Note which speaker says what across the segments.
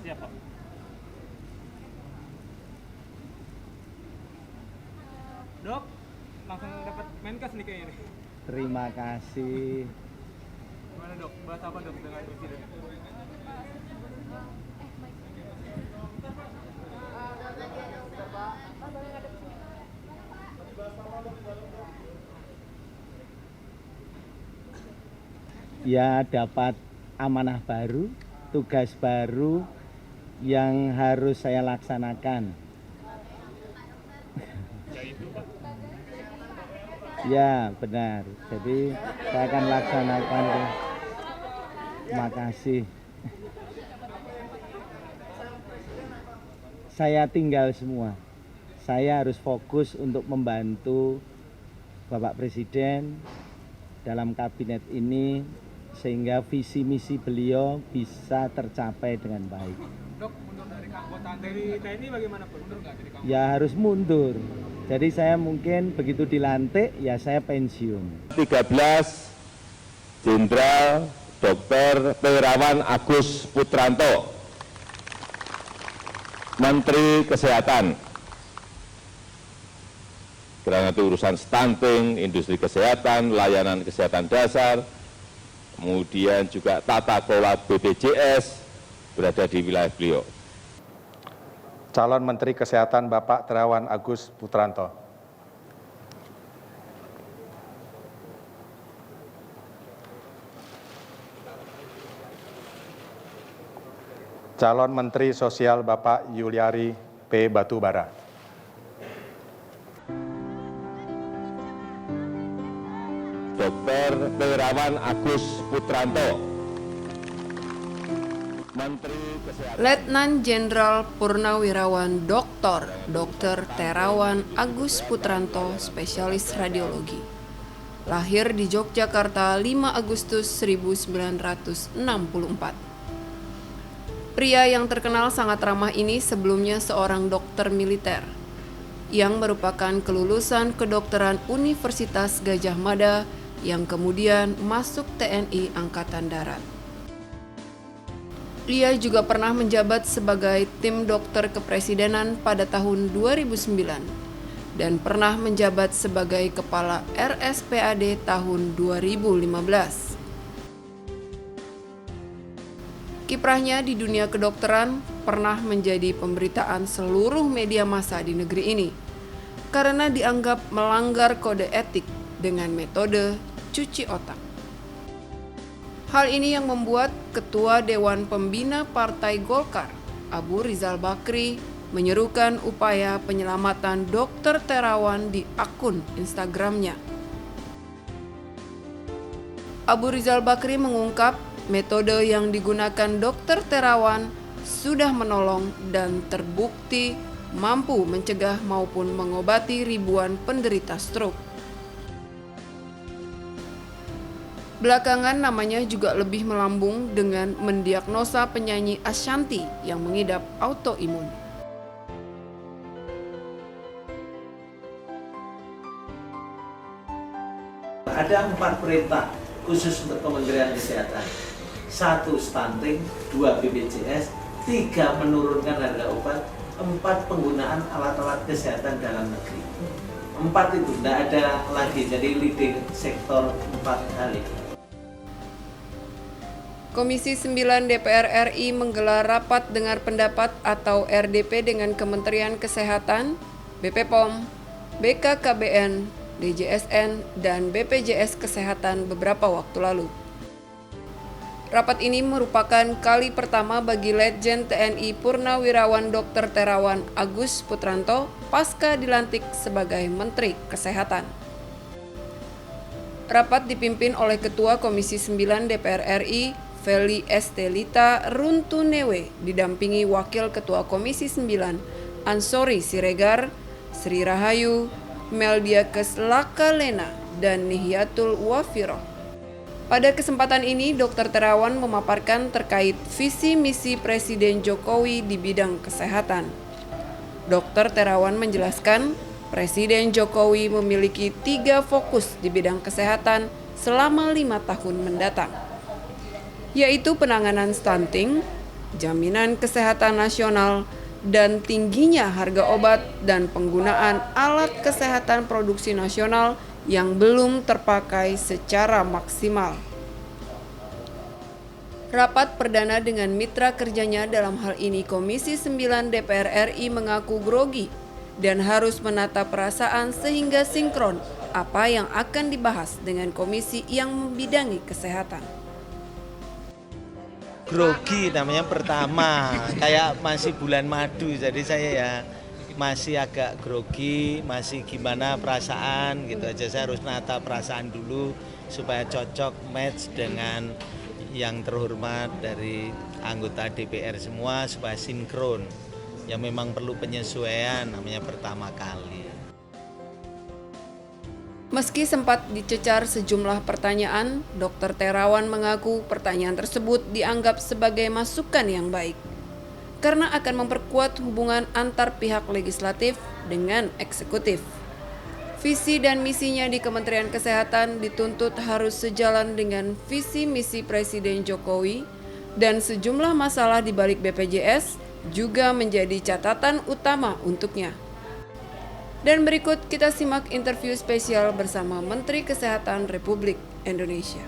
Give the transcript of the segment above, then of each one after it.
Speaker 1: Siap, Pak. Dok, langsung dapat Menkes nih kayaknya nih.
Speaker 2: Terima kasih.
Speaker 1: Gimana dok? Bahas apa dok dengan presiden?
Speaker 2: Ya, dapat amanah baru, tugas baru yang harus saya laksanakan. Ya, benar. Jadi saya akan laksanakan. Terima kasih. Saya tinggal semua. Saya harus fokus untuk membantu Bapak Presiden dalam kabinet ini sehingga visi misi beliau bisa tercapai dengan baik.
Speaker 1: Dok, mundur dari keanggotaan dari TNI bagaimana Pak? Mundur nggak dari keanggotaan?
Speaker 2: Ya harus mundur. Jadi saya mungkin begitu dilantik ya saya pensiun.
Speaker 3: 13 Jenderal Dr. Terawan Agus Putranto, Menteri Kesehatan. Karena itu urusan stunting, industri kesehatan, layanan kesehatan dasar, kemudian juga tata kelola BPJS berada di wilayah beliau.
Speaker 4: Calon Menteri Kesehatan Bapak Terawan Agus Putranto. Calon Menteri Sosial Bapak Yuliari P. Batubara.
Speaker 3: Dr. Terawan Agus Putranto, Menteri Kesehatan.
Speaker 5: Letnan Jenderal Purnawirawan Dr. Terawan Agus Putranto, spesialis radiologi. Lahir di Yogyakarta 5 Agustus 1964. Pria yang terkenal sangat ramah ini sebelumnya seorang dokter militer yang merupakan kelulusan kedokteran Universitas Gadjah Mada yang kemudian masuk TNI Angkatan Darat. Ia juga pernah menjabat sebagai tim dokter kepresidenan pada tahun 2009 dan pernah menjabat sebagai kepala RSPAD tahun 2015. Kiprahnya di dunia kedokteran pernah menjadi pemberitaan seluruh media massa di negeri ini karena dianggap melanggar kode etik dengan metode cuci otak. Hal ini yang membuat Ketua Dewan Pembina Partai Golkar, Abu Rizal Bakri, menyerukan upaya penyelamatan Dr. Terawan di akun Instagramnya. Abu Rizal Bakri mengungkap metode yang digunakan Dr. Terawan sudah menolong dan terbukti mampu mencegah maupun mengobati ribuan penderita stroke. Belakangan namanya juga lebih melambung dengan mendiagnosa penyanyi Ashanty yang mengidap autoimun.
Speaker 6: Ada 4 perintah khusus untuk Kementerian Kesehatan. 1 stunting, 2 BPJS, 3 menurunkan harga obat, 4 penggunaan alat-alat kesehatan dalam negeri. 4 itu tidak ada lagi, jadi leading sektor 4 hal itu.
Speaker 5: Komisi 9 DPR RI menggelar rapat dengar pendapat atau RDP dengan Kementerian Kesehatan, BP POM, BKKBN, DJSN, dan BPJS Kesehatan beberapa waktu lalu. Rapat ini merupakan kali pertama bagi Letjen TNI Purnawirawan Dr. Terawan Agus Putranto pasca dilantik sebagai Menteri Kesehatan. Rapat dipimpin oleh Ketua Komisi 9 DPR RI, Feli Estelita Runtunewe, didampingi Wakil Ketua Komisi 9, Ansori Siregar, Sri Rahayu, Meldiakes Lakalena, dan Nihiatul Wafiroh. Pada kesempatan ini, Dr. Terawan memaparkan terkait visi misi Presiden Jokowi di bidang kesehatan. Dr. Terawan menjelaskan, Presiden Jokowi memiliki 3 fokus di bidang kesehatan selama 5 tahun mendatang, yaitu penanganan stunting, jaminan kesehatan nasional, dan tingginya harga obat dan penggunaan alat kesehatan produksi nasional yang belum terpakai secara maksimal. Rapat perdana dengan mitra kerjanya dalam hal ini Komisi 9 DPR RI mengaku grogi dan harus menata perasaan sehingga sinkron apa yang akan dibahas dengan komisi yang membidangi kesehatan.
Speaker 7: Grogi namanya pertama, kayak masih bulan madu, jadi saya ya masih agak grogi, masih gimana perasaan gitu aja. Saya harus nata perasaan dulu supaya cocok match dengan yang terhormat dari anggota DPR semua supaya sinkron. Ya memang perlu penyesuaian, namanya pertama kali.
Speaker 5: Meski sempat dicecar sejumlah pertanyaan, Dr. Terawan mengaku pertanyaan tersebut dianggap sebagai masukan yang baik karena akan memperkuat hubungan antar pihak legislatif dengan eksekutif. Visi dan misinya di Kementerian Kesehatan dituntut harus sejalan dengan visi misi Presiden Jokowi dan sejumlah masalah di balik BPJS juga menjadi catatan utama untuknya. Dan berikut kita simak interview spesial bersama Menteri Kesehatan Republik Indonesia.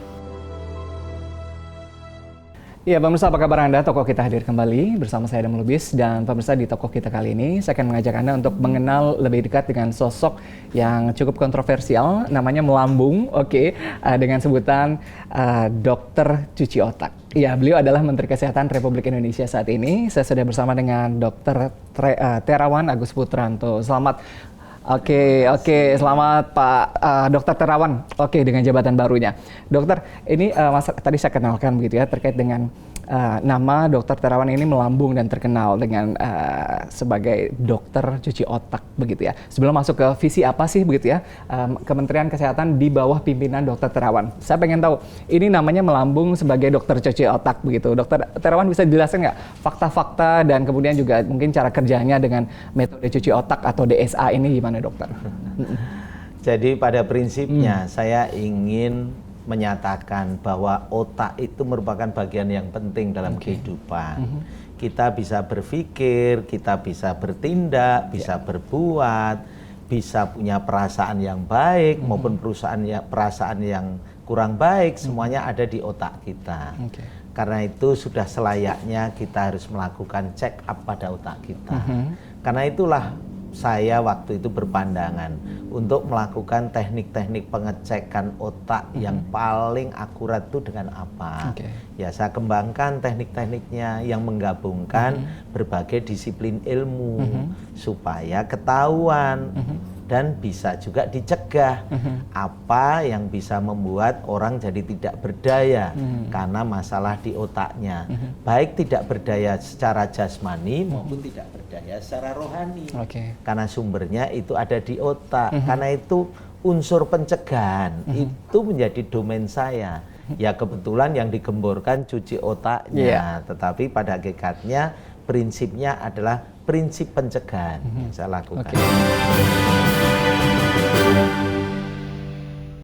Speaker 8: Ya, pemirsa, apa kabar Anda? Tokoh kita hadir kembali bersama saya Adam Lubis, dan pemirsa di Tokoh kita kali ini saya akan mengajak Anda untuk mengenal lebih dekat dengan sosok yang cukup kontroversial, namanya melambung, dengan sebutan dokter cuci otak. Ya, beliau adalah Menteri Kesehatan Republik Indonesia saat ini. Saya sudah bersama dengan Dr. Terawan Agus Putranto. Selamat. Selamat Pak Dr. Terawan. Dengan jabatan barunya. Dokter, ini tadi saya kenalkan begitu ya, terkait dengan nama Dr. Terawan ini melambung dan terkenal dengan sebagai dokter cuci otak begitu ya. Sebelum masuk ke visi apa sih begitu ya, Kementerian Kesehatan di bawah pimpinan Dr. Terawan. Saya pengen tahu, ini namanya melambung sebagai dokter cuci otak begitu. Dr. Terawan bisa dijelaskan nggak fakta-fakta dan kemudian juga mungkin cara kerjanya dengan metode cuci otak atau DSA ini gimana, dokter?
Speaker 7: Jadi pada prinsipnya saya ingin menyatakan bahwa otak itu merupakan bagian yang penting dalam kehidupan. Kita bisa berpikir, kita bisa bertindak, bisa berbuat, bisa punya perasaan yang baik maupun perasaan yang kurang baik, semuanya ada di otak kita. Karena itu sudah selayaknya kita harus melakukan check up pada otak kita. Karena itulah saya waktu itu berpandangan untuk melakukan teknik-teknik pengecekan otak yang paling akurat itu dengan apa. Ya, saya kembangkan teknik-tekniknya yang menggabungkan berbagai disiplin ilmu supaya ketahuan dan bisa juga dicegah apa yang bisa membuat orang jadi tidak berdaya karena masalah di otaknya, baik tidak berdaya secara jasmani maupun tidak berdaya secara rohani, karena sumbernya itu ada di otak. Karena itu unsur pencegahan itu menjadi domain saya. Ya, kebetulan yang digemborkan cuci otaknya, tetapi pada hakikatnya prinsipnya adalah prinsip pencegahan yang saya lakukan.